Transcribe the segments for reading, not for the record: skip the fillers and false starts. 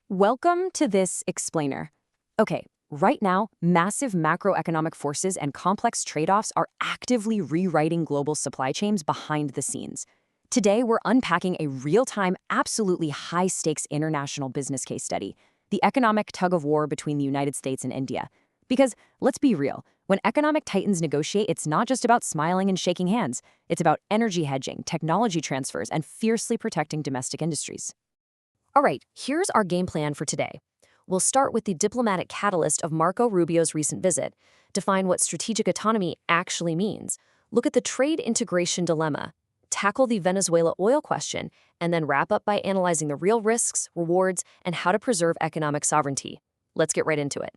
Welcome to this explainer. Okay, right now, massive macroeconomic forces and complex trade-offs are actively rewriting global supply chains behind the scenes. Today, we're unpacking a real-time, absolutely high-stakes international business case study, the economic tug-of-war between the United States and India. Because, let's be real, when economic titans negotiate, it's not just about smiling and shaking hands. It's about energy hedging, technology transfers, and fiercely protecting domestic industries. All right, here's our game plan for today. We'll start with the diplomatic catalyst of Marco Rubio's recent visit, define what strategic autonomy actually means, look at the trade integration dilemma, tackle the Venezuela oil question, and then wrap up by analyzing the real risks, rewards, and how to preserve economic sovereignty. Let's get right into it.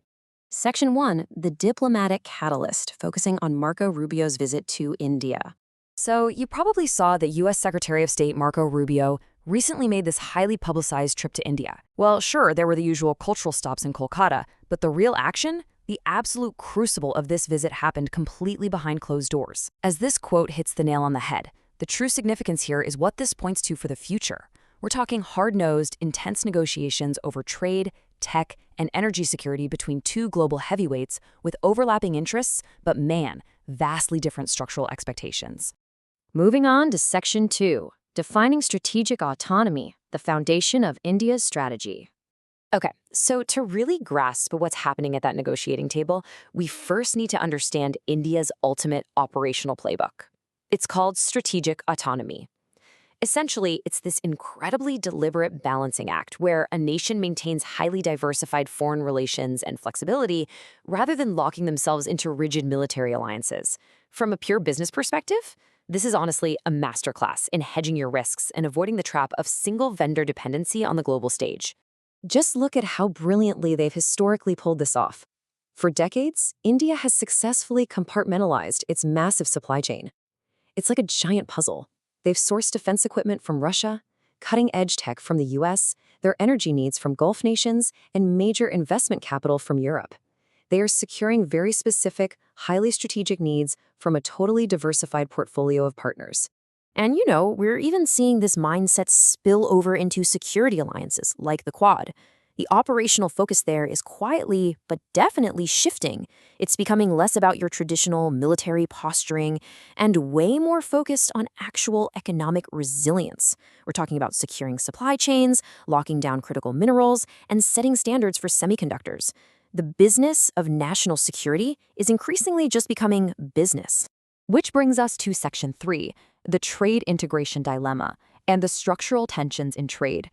Section 1, the diplomatic catalyst, focusing on Marco Rubio's visit to India. So you probably saw that U.S. Secretary of State Marco Rubio recently made this highly publicized trip to India. Well, sure, there were the usual cultural stops in Kolkata, but the real action, the absolute crucible of this visit happened completely behind closed doors. As this quote hits the nail on the head, the true significance here is what this points to for the future. We're talking hard-nosed, intense negotiations over trade, tech, and energy security between two global heavyweights with overlapping interests, but man, vastly different structural expectations. Moving on to Section 2. Defining strategic autonomy, the foundation of India's strategy. Okay, so to really grasp what's happening at that negotiating table, we first need to understand India's ultimate operational playbook. It's called strategic autonomy. Essentially, it's this incredibly deliberate balancing act where a nation maintains highly diversified foreign relations and flexibility rather than locking themselves into rigid military alliances. From a pure business perspective, this is honestly a masterclass in hedging your risks and avoiding the trap of single vendor dependency on the global stage. Just look at how brilliantly they've historically pulled this off. For decades, India has successfully compartmentalized its massive supply chain. It's like a giant puzzle. They've sourced defense equipment from Russia, cutting-edge tech from the US, their energy needs from Gulf nations, and major investment capital from Europe. They are securing very specific, highly strategic needs from a totally diversified portfolio of partners. And we're even seeing this mindset spill over into security alliances like the Quad. The operational focus there is quietly, but definitely shifting. It's becoming less about your traditional military posturing and way more focused on actual economic resilience. We're talking about securing supply chains, locking down critical minerals, and setting standards for semiconductors. The business of national security is increasingly just becoming business. Which brings us to Section 3, the trade integration dilemma and the structural tensions in trade.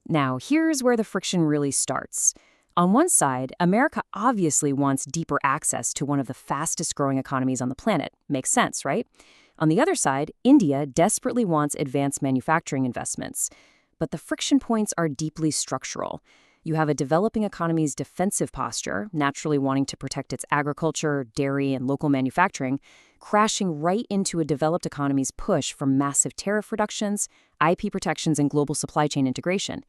Now, here's where the friction really starts. On one side, America obviously wants deeper access to one of the fastest-growing economies on the planet. Makes sense, right? On the other side, India desperately wants advanced manufacturing investments. But the friction points are deeply structural. You have a developing economy's defensive posture, naturally wanting to protect its agriculture, dairy, and local manufacturing, crashing right into a developed economy's push for massive tariff reductions, IP protections, and global supply chain integration.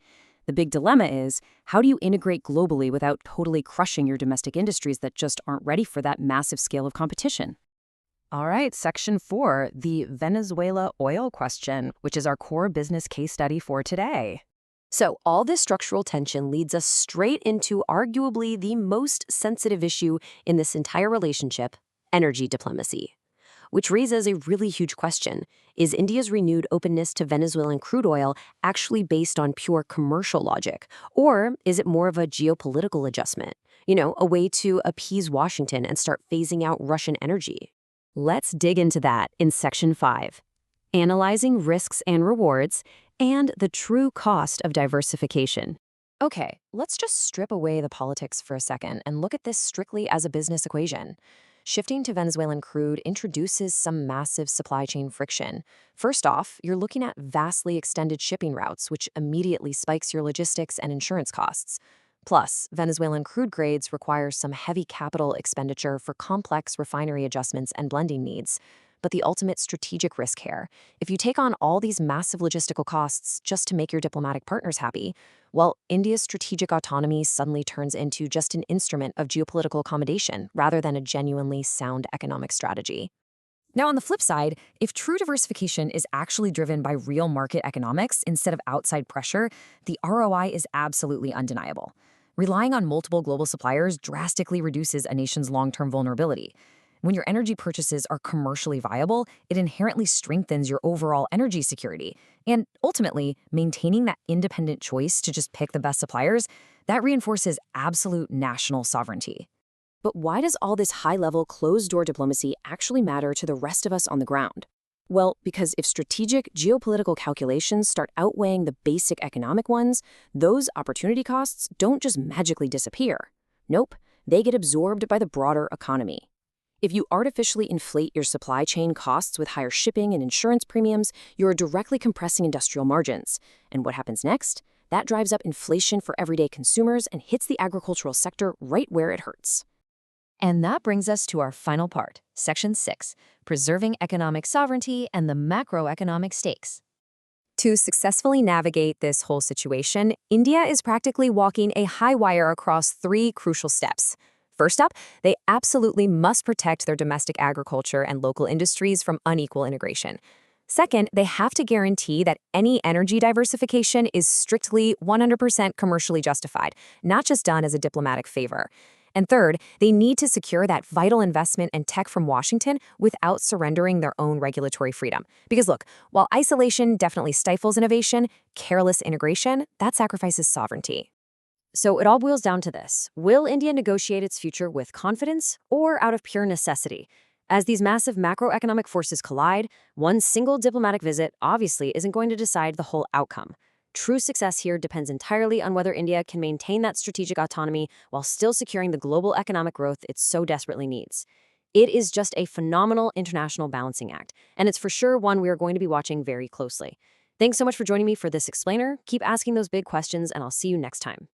The big dilemma is, how do you integrate globally without totally crushing your domestic industries that just aren't ready for that massive scale of competition? All right, Section 4, the Venezuela oil question, which is our core business case study for today. So all this structural tension leads us straight into arguably the most sensitive issue in this entire relationship, energy diplomacy. Which raises a really huge question. Is India's renewed openness to Venezuelan crude oil actually based on pure commercial logic? Or is it more of a geopolitical adjustment? A way to appease Washington and start phasing out Russian energy? Let's dig into that in Section 5. Analyzing risks and rewards, and the true cost of diversification. Okay, let's just strip away the politics for a second and look at this strictly as a business equation. Shifting to Venezuelan crude introduces some massive supply chain friction. First off, you're looking at vastly extended shipping routes, which immediately spikes your logistics and insurance costs. Plus, Venezuelan crude grades require some heavy capital expenditure for complex refinery adjustments and blending needs. But the ultimate strategic risk here, if you take on all these massive logistical costs just to make your diplomatic partners happy, well, India's strategic autonomy suddenly turns into just an instrument of geopolitical accommodation rather than a genuinely sound economic strategy. Now, on the flip side, if true diversification is actually driven by real market economics instead of outside pressure, the ROI is absolutely undeniable. Relying on multiple global suppliers drastically reduces a nation's long-term vulnerability. When your energy purchases are commercially viable, it inherently strengthens your overall energy security. And ultimately, maintaining that independent choice to just pick the best suppliers, that reinforces absolute national sovereignty. But why does all this high-level, closed-door diplomacy actually matter to the rest of us on the ground? Well, because if strategic geopolitical calculations start outweighing the basic economic ones, those opportunity costs don't just magically disappear. Nope, they get absorbed by the broader economy. If you artificially inflate your supply chain costs with higher shipping and insurance premiums, you're directly compressing industrial margins. And what happens next? That drives up inflation for everyday consumers and hits the agricultural sector right where it hurts. And that brings us to our final part, Section 6, Preserving Economic Sovereignty and the Macroeconomic Stakes. To successfully navigate this whole situation, India is practically walking a high wire across three crucial steps. First up, they absolutely must protect their domestic agriculture and local industries from unequal integration. Second, they have to guarantee that any energy diversification is strictly 100% commercially justified, not just done as a diplomatic favor. And third, they need to secure that vital investment and tech from Washington without surrendering their own regulatory freedom. Because look, while isolation definitely stifles innovation, careless integration, that sacrifices sovereignty. So it all boils down to this. Will India negotiate its future with confidence or out of pure necessity? As these massive macroeconomic forces collide, one single diplomatic visit obviously isn't going to decide the whole outcome. True success here depends entirely on whether India can maintain that strategic autonomy while still securing the global economic growth it so desperately needs. It is just a phenomenal international balancing act, and it's for sure one we are going to be watching very closely. Thanks so much for joining me for this explainer. Keep asking those big questions, and I'll see you next time.